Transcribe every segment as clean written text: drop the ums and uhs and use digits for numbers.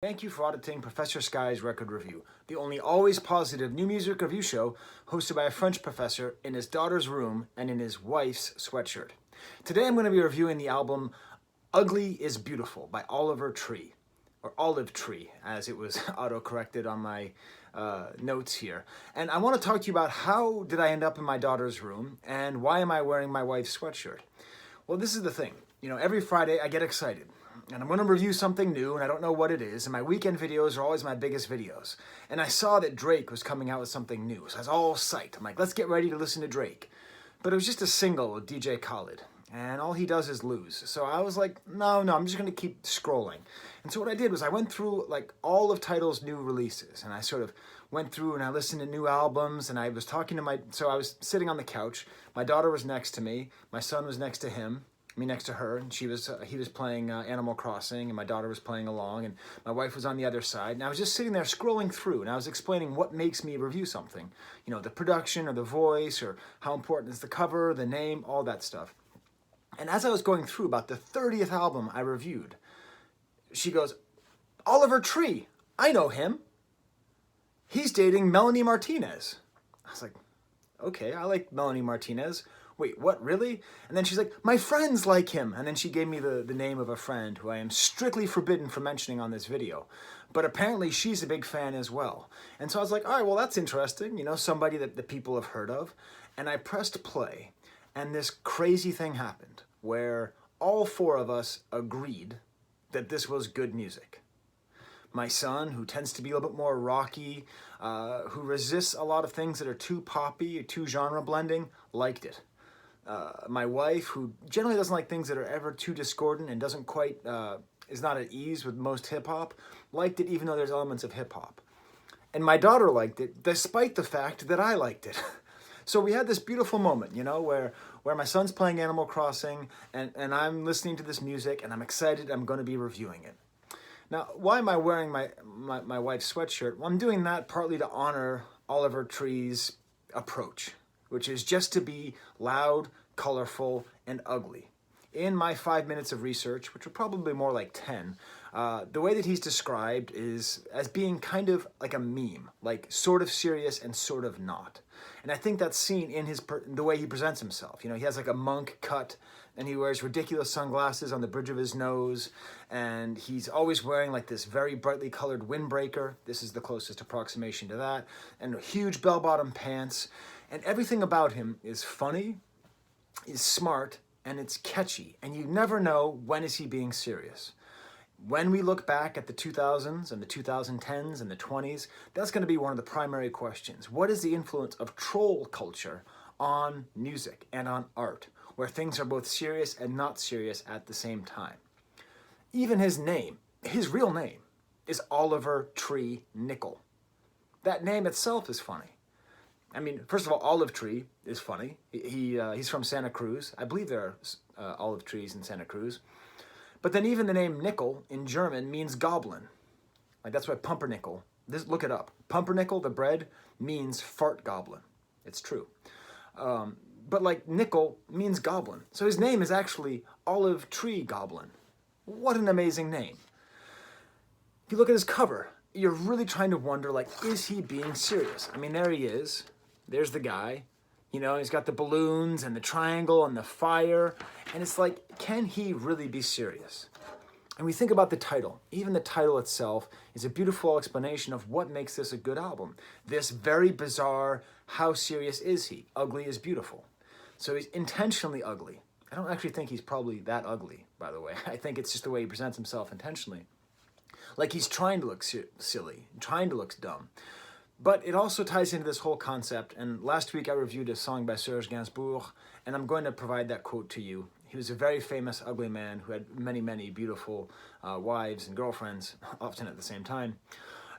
Thank you for auditing Professor Skye's Record Review, the only always positive new music review show hosted by a French professor in his daughter's room and in his wife's sweatshirt. Today I'm going to be reviewing the album Ugly is Beautiful by Oliver Tree, or Olive Tree, as it was auto-corrected on my notes here. And I want to talk to you about how did I end up in my daughter's room and why am I wearing my wife's sweatshirt. Well, this is the thing. Every Friday I get excited. And I'm going to review something new, and I don't know what it is, and my weekend videos are always my biggest videos. And I saw that Drake was coming out with something new, so I was all psyched. I'm like, let's get ready to listen to Drake. But it was just a single with DJ Khaled, and all he does is lose. So I was like, no, I'm just going to keep scrolling. And so what I did was I went through like all of Tidal's new releases, and I sort of went through and I listened to new albums, and I was talking to so I was sitting on the couch. My daughter was next to me, my son was next to him, me next to her, and he was playing Animal Crossing, and my daughter was playing along, and my wife was on the other side, and I was just sitting there scrolling through, and I was explaining what makes me review something. The production or the voice, or how important is the cover, the name, all that stuff. And as I was going through about the 30th album I reviewed, she goes, Oliver Tree, I know him. He's dating Melanie Martinez. I was like, okay, I like Melanie Martinez. Wait, what, really? And then she's like, my friends like him. And then she gave me the name of a friend who I am strictly forbidden from mentioning on this video. But apparently she's a big fan as well. And so I was like, all right, well, that's interesting. Somebody that the people have heard of. And I pressed play. And this crazy thing happened where all four of us agreed that this was good music. My son, who tends to be a little bit more rocky, who resists a lot of things that are too poppy, too genre blending, liked it. My wife, who generally doesn't like things that are ever too discordant and doesn't quite, is not at ease with most hip-hop, liked it even though there's elements of hip-hop. And my daughter liked it, despite the fact that I liked it. So we had this beautiful moment, where my son's playing Animal Crossing, and I'm listening to this music, and I'm excited I'm going to be reviewing it. Now, why am I wearing my wife's sweatshirt? Well, I'm doing that partly to honor Oliver Tree's approach, which is just to be loud, colorful, and ugly. In my 5 minutes of research, which were probably more like 10, the way that he's described is as being kind of like a meme, like sort of serious and sort of not. And I think that's seen in the way he presents himself. He has like a monk cut, and he wears ridiculous sunglasses on the bridge of his nose, and he's always wearing like this very brightly colored windbreaker. This is the closest approximation to that, and huge bell-bottom pants. And everything about him is funny, is smart, and it's catchy. And you never know when is he being serious. When we look back at the 2000s and the 2010s and the 20s, that's going to be one of the primary questions. What is the influence of troll culture on music and on art, where things are both serious and not serious at the same time? Even his name, his real name, is Oliver Tree Nickel. That name itself is funny. I mean, first of all, Olive Tree is funny. He's from Santa Cruz. I believe there are olive trees in Santa Cruz. But then even the name Nickel in German means goblin. Like that's why pumpernickel, look it up. Pumpernickel, the bread, means fart goblin. It's true. But like nickel means goblin. So his name is actually Olive Tree Goblin. What an amazing name. If you look at his cover, you're really trying to wonder, like, is he being serious? I mean, there he is. There's the guy. He's got the balloons and the triangle and the fire. And it's like, can he really be serious? And we think about the title. Even the title itself is a beautiful explanation of what makes this a good album. This very bizarre, how serious is he? Ugly is beautiful. So he's intentionally ugly. I don't actually think he's probably that ugly, by the way. I think it's just the way he presents himself intentionally. Like he's trying to look silly, trying to look dumb. But it also ties into this whole concept, and last week I reviewed a song by Serge Gainsbourg, and I'm going to provide that quote to you. He was a very famous ugly man who had many, many beautiful wives and girlfriends, often at the same time.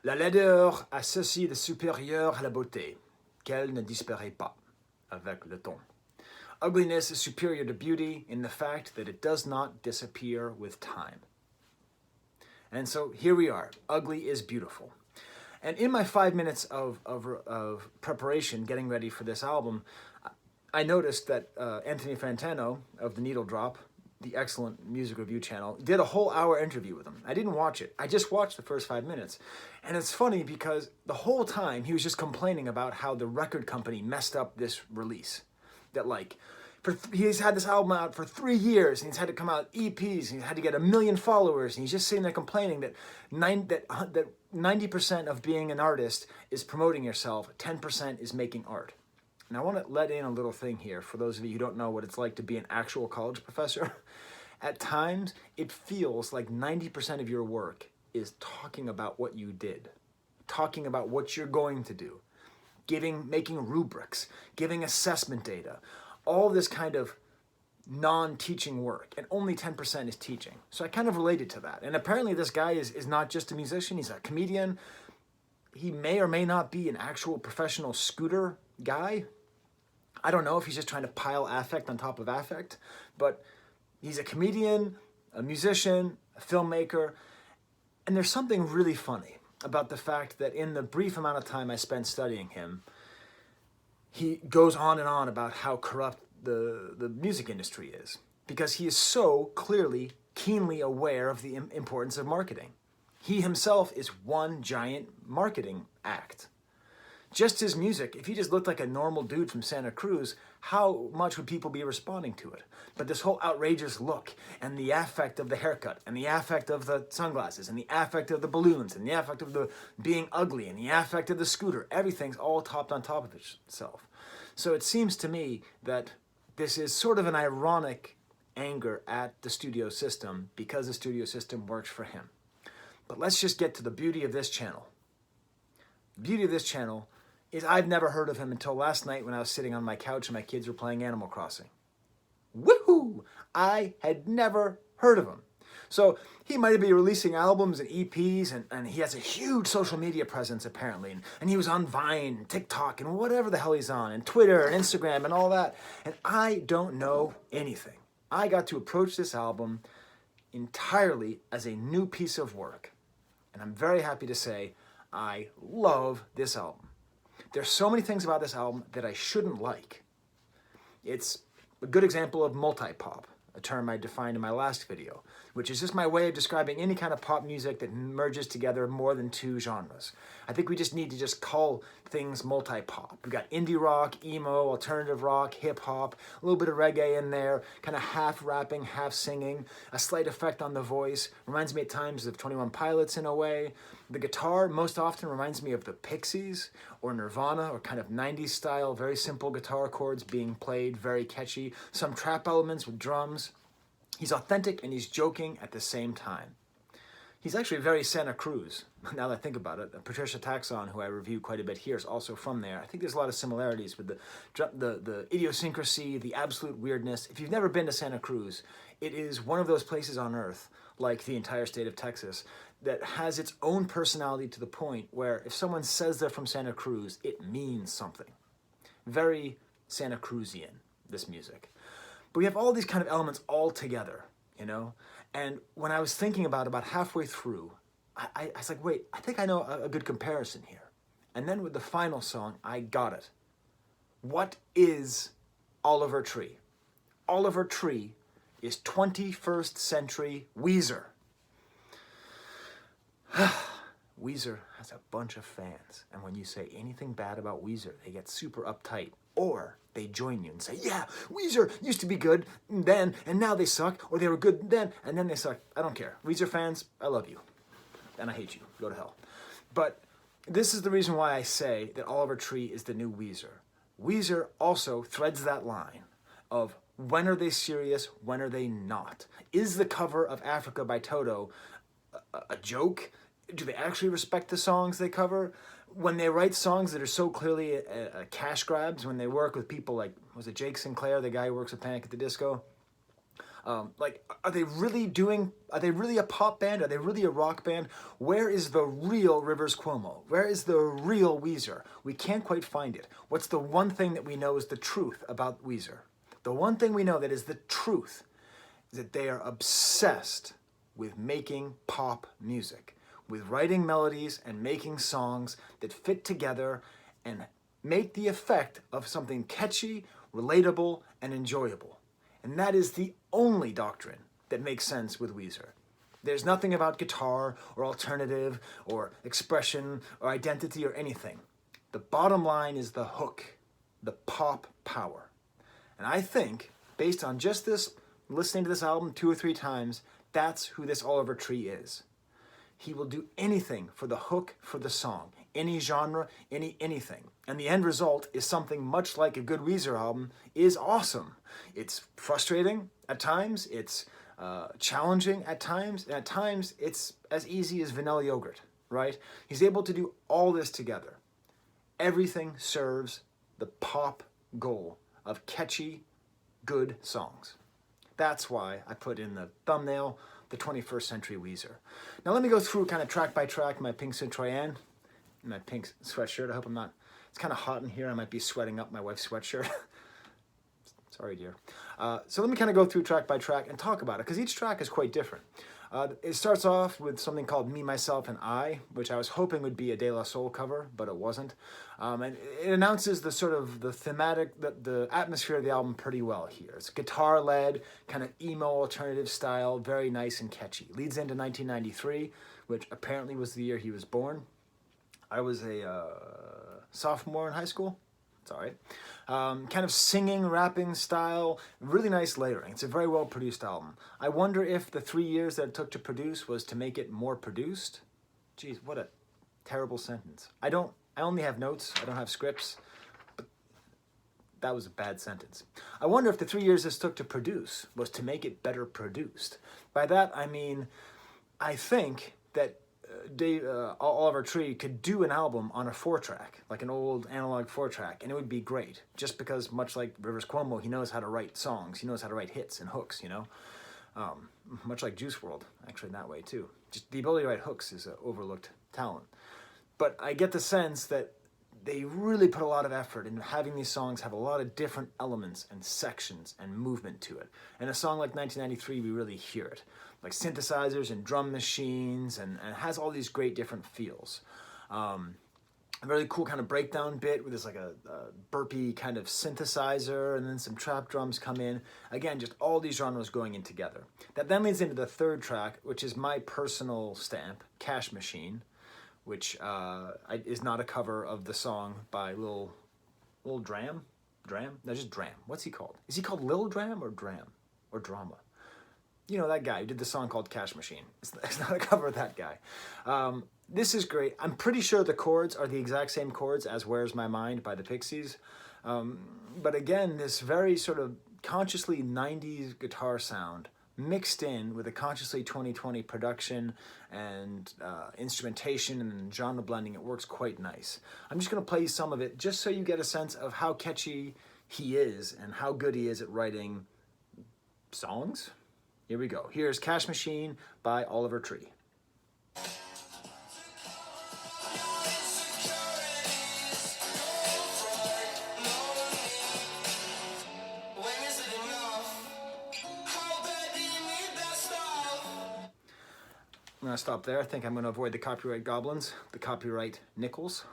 La laideur a ceci de supérieur à la beauté, qu'elle ne disparaît pas avec le temps. Ugliness is superior to beauty in the fact that it does not disappear with time. And so here we are. Ugly is beautiful. And in my 5 minutes of preparation, getting ready for this album, I noticed that Anthony Fantano of The Needle Drop, the excellent music review channel, did a whole hour interview with him. I didn't watch it. I just watched the first 5 minutes. And it's funny because the whole time he was just complaining about how the record company messed up this release. That like, he's had this album out for 3 years, and he's had to come out EPs, and he had to get 1 million followers, and he's just sitting there complaining that 90% of being an artist is promoting yourself, 10% is making art. And I want to let in a little thing here for those of you who don't know what it's like to be an actual college professor. At times, it feels like 90% of your work is talking about what you did, talking about what you're going to do, making rubrics, giving assessment data, all this kind of non-teaching work, and only 10% is teaching. So I kind of related to that. And apparently this guy is not just a musician, he's a comedian. He may or may not be an actual professional scooter guy. I don't know if he's just trying to pile affect on top of affect, but he's a comedian, a musician, a filmmaker, and there's something really funny about the fact that in the brief amount of time I spent studying him, he goes on and on about how corrupt the music industry is, because he is so clearly, keenly aware of the importance of marketing. He himself is one giant marketing act. Just his music, if he just looked like a normal dude from Santa Cruz, how much would people be responding to it? But this whole outrageous look, and the affect of the haircut, and the affect of the sunglasses, and the affect of the balloons, and the affect of the being ugly, and the affect of the scooter, everything's all topped on top of itself. So it seems to me that this is sort of an ironic anger at the studio system because the studio system works for him. But let's just get to the beauty of this channel. The beauty of this channel is I've never heard of him until last night when I was sitting on my couch and my kids were playing Animal Crossing. Woohoo! I had never heard of him. So he might be releasing albums and EPs, and he has a huge social media presence apparently. And he was on Vine, and TikTok, and whatever the hell he's on, and Twitter, and Instagram, and all that. And I don't know anything. I got to approach this album entirely as a new piece of work. And I'm very happy to say I love this album. There's so many things about this album that I shouldn't like. It's a good example of multipop, a term I defined in my last video, which is just my way of describing any kind of pop music that merges together more than two genres. I think we just need to just call things multi-pop. We've got indie rock, emo, alternative rock, hip-hop, a little bit of reggae in there, kind of half rapping, half singing, a slight effect on the voice. Reminds me at times of 21 Pilots in a way. The guitar most often reminds me of the Pixies or Nirvana, or kind of 90s style, very simple guitar chords being played, very catchy. Some trap elements with drums. He's authentic and he's joking at the same time. He's actually very Santa Cruz, now that I think about it. Patricia Taxon, who I review quite a bit here, is also from there. I think there's a lot of similarities with the idiosyncrasy, the absolute weirdness. If you've never been to Santa Cruz, it is one of those places on earth, like the entire state of Texas, that has its own personality to the point where if someone says they're from Santa Cruz, it means something. Very Santa Cruzian, this music. But we have all these kind of elements all together, you know? And when I was thinking about halfway through, I was like, wait, I think I know a good comparison here. And then with the final song, I got it. What is Oliver Tree? Oliver Tree is 21st century Weezer. Weezer has a bunch of fans, and when you say anything bad about Weezer, they get super uptight, or they join you and say, yeah, Weezer used to be good then, and now they suck, or they were good then, and then they suck. I don't care. Weezer fans, I love you, and I hate you. Go to hell. But this is the reason why I say that Oliver Tree is the new Weezer. Weezer also threads that line of when are they serious, when are they not? Is the cover of Africa by Toto a joke? Do they actually respect the songs they cover? When they write songs that are so clearly a cash grabs, when they work with people like, was it Jake Sinclair, the guy who works with Panic at the Disco? Are they really a pop band? Are they really a rock band? Where is the real Rivers Cuomo? Where is the real Weezer? We can't quite find it. What's the one thing that we know is the truth about Weezer? The one thing we know that is the truth is that they are obsessed with making pop music, with writing melodies and making songs that fit together and make the effect of something catchy, relatable, and enjoyable. And that is the only doctrine that makes sense with Weezer. There's nothing about guitar or alternative or expression or identity or anything. The bottom line is the hook, the pop power. And I think, based on just this, listening to this album 2 or 3 times, that's who this Oliver Tree is. He will do anything for the hook, for the song, any genre, anything. And the end result is something much like a good Weezer album is awesome. It's frustrating at times, it's challenging at times, and at times it's as easy as vanilla yogurt, right? He's able to do all this together. Everything serves the pop goal of catchy, good songs. That's why I put in the thumbnail, the 21st Century Weezer. Now let me go through kind of track by track my pink Citroën, my pink sweatshirt. I hope I'm not, it's kind of hot in here. I might be sweating up my wife's sweatshirt. Sorry, dear. So let me kind of go through track by track and talk about it, because each track is quite different. It starts off with something called Me, Myself, and I, which I was hoping would be a De La Soul cover, but it wasn't. And it announces the sort of the thematic, the atmosphere of the album pretty well here. It's guitar-led, kind of emo alternative style, very nice and catchy. Leads into 1993, which apparently was the year he was born. I was a sophomore in high school. It's all right. Kind of singing, rapping style, really nice layering. It's a very well produced album. I wonder if the 3 years that it took to produce was to make it more produced. Geez, what a terrible sentence. I only have notes, I don't have scripts, but that was a bad sentence. I wonder if the 3 years this took to produce was to make it better produced. By that I mean, I think that Oliver Tree could do an album on a 4-track, like an old analog 4-track, and it would be great. Just because, much like Rivers Cuomo, he knows how to write songs. He knows how to write hits and hooks, you know? Much like Juice WRLD, actually, in that way, too. Just the ability to write hooks is an overlooked talent. But I get the sense that they really put a lot of effort into having these songs have a lot of different elements and sections and movement to it. And a song like 1993, we really hear it. Like synthesizers and drum machines, and has all these great different feels. A really cool kind of breakdown bit where there's like a burpy kind of synthesizer, and then some trap drums come in. Again, just all these genres going in together. That then leads into the 3rd track, which is my personal stamp, Cash Machine, which is not a cover of the song by Lil Dram? No, just Dram. What's he called? Is he called Lil Dram or Dram? Or Drama? You know, that guy who did the song called Cash Machine. It's not a cover of that guy. This is great. I'm pretty sure the chords are the exact same chords as Where's My Mind by the Pixies. But again, this very sort of consciously 90s guitar sound mixed in with a consciously 2020 production and instrumentation and genre blending, it works quite nice. I'm just going to play you some of it just so you get a sense of how catchy he is and how good he is at writing songs. Here we go. Here's Cash Machine by Oliver Tree. I'm going to stop there. I think I'm going to avoid the copyright goblins, the copyright nickels.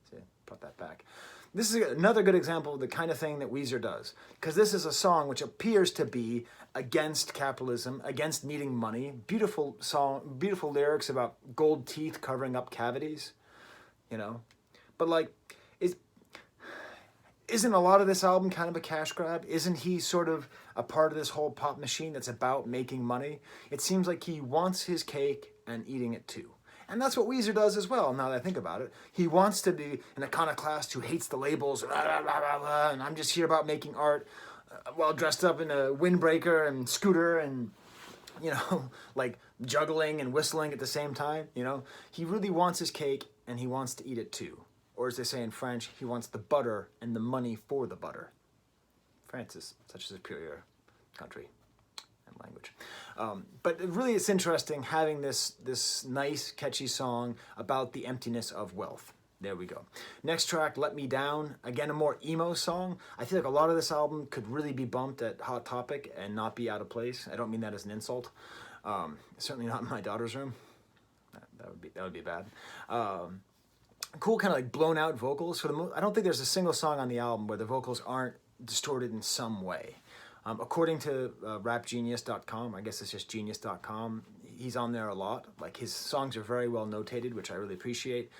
See, put that back. This is another good example of the kind of thing that Weezer does, because this is a song which appears to be against capitalism, against needing money. Beautiful song, beautiful lyrics about gold teeth covering up cavities, you know. But like, isn't a lot of this album kind of a cash grab? Isn't he sort of a part of this whole pop machine that's about making money? It seems like he wants his cake and eating it too. And that's what Weezer does as well, now that I think about it. He wants to be an iconoclast who hates the labels, blah, blah, blah, blah, and I'm just here about making art while dressed up in a windbreaker and scooter and, you know, like juggling and whistling at the same time, you know. He really wants his cake and he wants to eat it too. Or as they say in French, he wants the butter and the money for the butter. France is such a superior country and language. But really it's interesting having this nice, catchy song about the emptiness of wealth. There we go. Next track, Let Me Down. Again, a more emo song. I feel like a lot of this album could really be bumped at Hot Topic and not be out of place. I don't mean that as an insult. Certainly not in my daughter's room. That would be bad. Cool kind of like blown out vocals. I don't think there's a single song on the album where the vocals aren't distorted in some way. According to rapgenius.com, I guess it's just genius.com, he's on there a lot. Like, his songs are very well notated, which I really appreciate.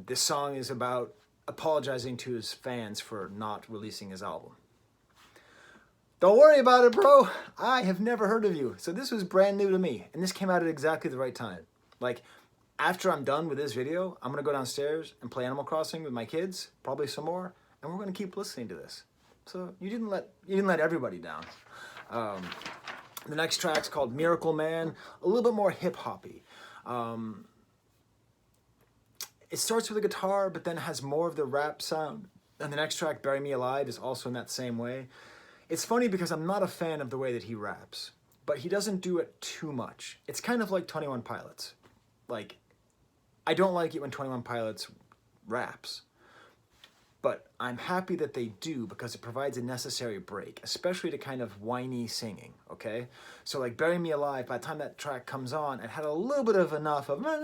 This song is about apologizing to his fans for not releasing his album. Don't worry about it, bro. I have never heard of you. So this was brand new to me, and this came out at exactly the right time. Like, after I'm done with this video, I'm gonna go downstairs and play Animal Crossing with my kids, probably some more, and we're gonna keep listening to this. So you didn't let everybody down. The next track's called Miracle Man, a little bit more hip-hoppy. It starts with a guitar, but then has more of the rap sound. And the next track, Bury Me Alive, is also in that same way. It's funny because I'm not a fan of the way that he raps, but he doesn't do it too much. It's kind of like 21 Pilots. Like, I don't like it when 21 Pilots raps, but I'm happy that they do because it provides a necessary break, especially to kind of whiny singing, okay? So like Bury Me Alive, by the time that track comes on, it had a little bit of enough of like,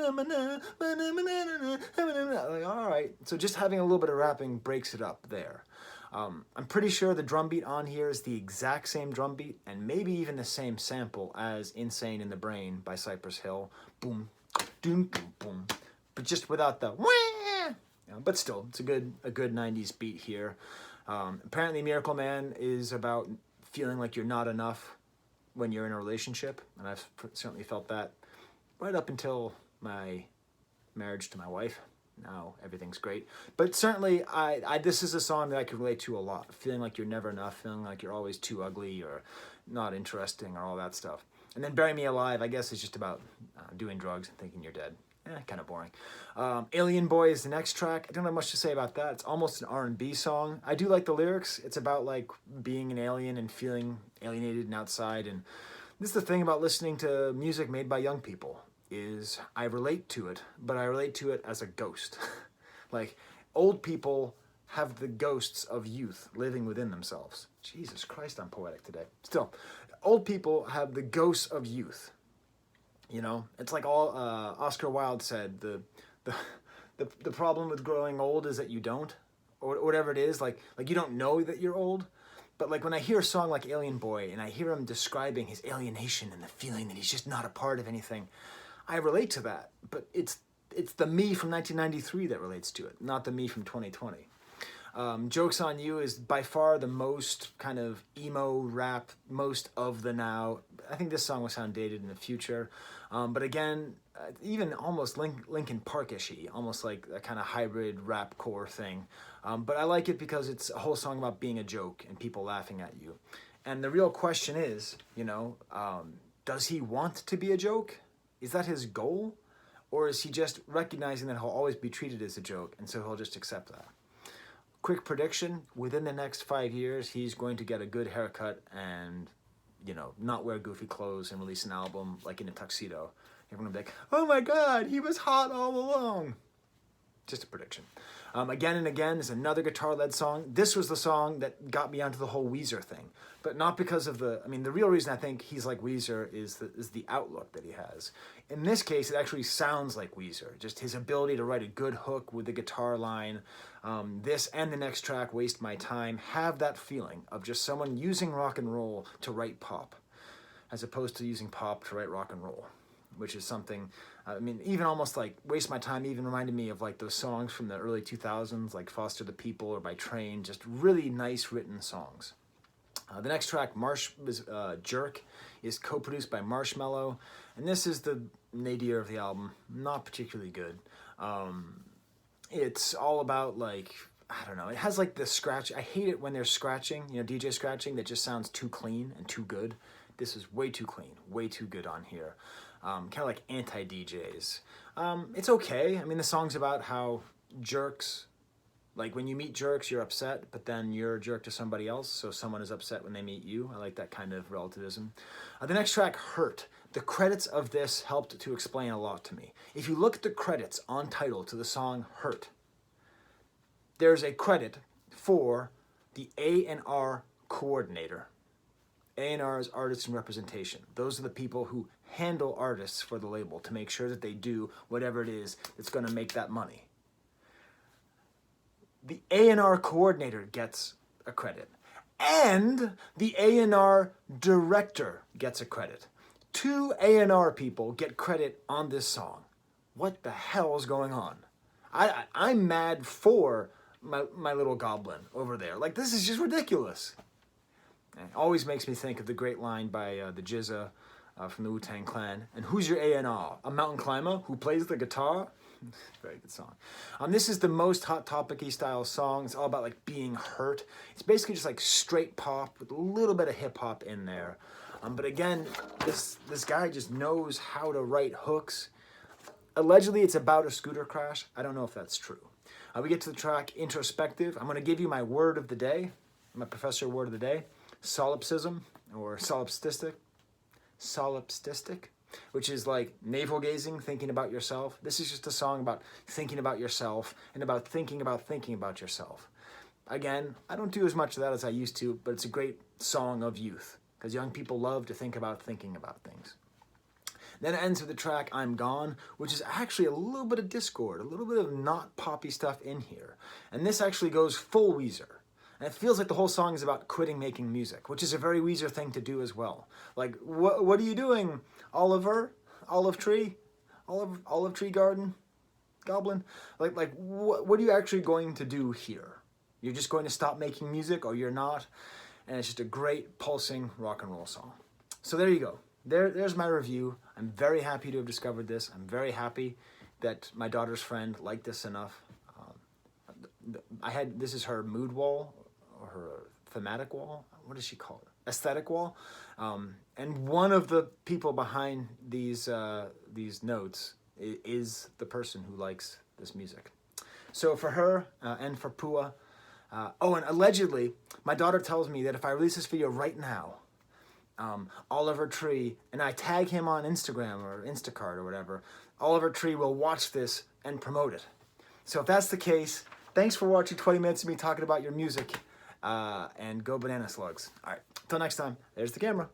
all right. So just having a little bit of rapping breaks it up there. I'm pretty sure the drum beat on here is the exact same drum beat and maybe even the same sample as Insane in the Brain by Cypress Hill. Boom, doom, boom, boom. But just without the wah! But still, it's a good 90s beat here. Apparently Miracle Man is about feeling like you're not enough when you're in a relationship, and I've certainly felt that right up until my marriage to my wife. Now everything's great, but certainly this is a song that I can relate to a lot. Feeling like you're never enough, feeling like you're always too ugly or not interesting or all that stuff. And then Bury Me Alive, I guess, is just about doing drugs and thinking you're dead. Kind of boring. Alien Boy is the next track. I don't have much to say about that. It's almost an R&B song. I do like the lyrics. It's about like being an alien and feeling alienated and outside. And this is the thing about listening to music made by young people, is I relate to it, but I relate to it as a ghost. Like, old people have the ghosts of youth living within themselves. Jesus Christ, I'm poetic today. Still, old people have the ghosts of youth. You know, it's like all Oscar Wilde said, the problem with growing old is that you don't, or whatever it is, like you don't know that you're old. But like when I hear a song like Alien Boy and I hear him describing his alienation and the feeling that he's just not a part of anything, I relate to that. But it's the me from 1993 that relates to it, not the me from 2020. Joke's on You is by far the most kind of emo rap, most of the now. I think this song will sound dated in the future. But again, even almost Linkin Park-ishy, almost like a kind of hybrid rap core thing. But I like it because it's a whole song about being a joke and people laughing at you. And the real question is, you know, does he want to be a joke? Is that his goal? Or is he just recognizing that he'll always be treated as a joke, and so he'll just accept that? Quick prediction, within the next 5 years, he's going to get a good haircut and, you know, not wear goofy clothes and release an album like in a tuxedo. Everyone will be like, oh my God, he was hot all along. Just a prediction. Again and Again is another guitar-led song. This was the song that got me onto the whole Weezer thing. But not because of the real reason I think he's like Weezer is the outlook that he has. In this case, it actually sounds like Weezer. Just his ability to write a good hook with the guitar line. This and the next track, Waste My Time, have that feeling of just someone using rock and roll to write pop, as opposed to using pop to write rock and roll, which is something, even almost like Waste My Time even reminded me of like those songs from the early 2000s, like Foster the People or By Train, just really nice written songs. The next track, Jerk, is co-produced by Marshmello, and this is the nadir of the album. Not particularly good. It's all about like, I don't know, it has like the scratch. I hate it when they're scratching, you know, DJ scratching that just sounds too clean and too good. This is way too clean, way too good on here. Kind of like anti-DJs. It's okay. I mean, the song's about how jerks, like when you meet jerks, you're upset, but then you're a jerk to somebody else, so someone is upset when they meet you. I like that kind of relativism. The next track, Hurt. The credits of this helped to explain a lot to me. If you look at the credits on Tidal to the song Hurt, there's a credit for the A&R coordinator. A&R is artists and representation. Those are the people who handle artists for the label to make sure that they do whatever it is that's going to make that money. The A&R coordinator gets a credit. and the A&R director gets a credit. 2 A&R people get credit on this song. What the hell is going on? I'm mad for my little goblin over there. Like, this is just ridiculous. It always makes me think of the great line by the Jizza from the Wu-Tang Clan. And who's your A&R? A mountain climber who plays the guitar? Very good song. This is the most Hot Topic-y style song. It's all about like being hurt. It's basically just like straight pop with a little bit of hip hop in there. But again, this guy just knows how to write hooks. Allegedly, it's about a scooter crash. I don't know if that's true. We get to the track Introspective. I'm going to give you my word of the day, my professor word of the day, solipsism or solipsistic, which is like navel gazing, thinking about yourself. This is just a song about thinking about yourself and about thinking about yourself. Again, I don't do as much of that as I used to, but it's a great song of youth because young people love to think about thinking about things. Then it ends with the track I'm Gone, which is actually a little bit of discord, a little bit of not poppy stuff in here. And this actually goes full Weezer. And it feels like the whole song is about quitting making music, which is a very Weezer thing to do as well. Like, what are you doing, Oliver? Olive tree? Olive tree garden? Goblin? Like what are you actually going to do here? You're just going to stop making music, or you're not? And it's just a great, pulsing rock and roll song. So there you go. There's my review. I'm very happy to have discovered this. I'm very happy that my daughter's friend liked this enough. This is her mood wall, or her thematic wall. What does she call it? Aesthetic wall. And one of the people behind these notes is the person who likes this music. So for her and for Pua, and allegedly, my daughter tells me that if I release this video right now, Oliver Tree, and I tag him on Instagram or Instacart or whatever, Oliver Tree will watch this and promote it. So if that's the case, thanks for watching 20 minutes of me talking about your music, and go banana slugs. All right, until next time, there's the camera.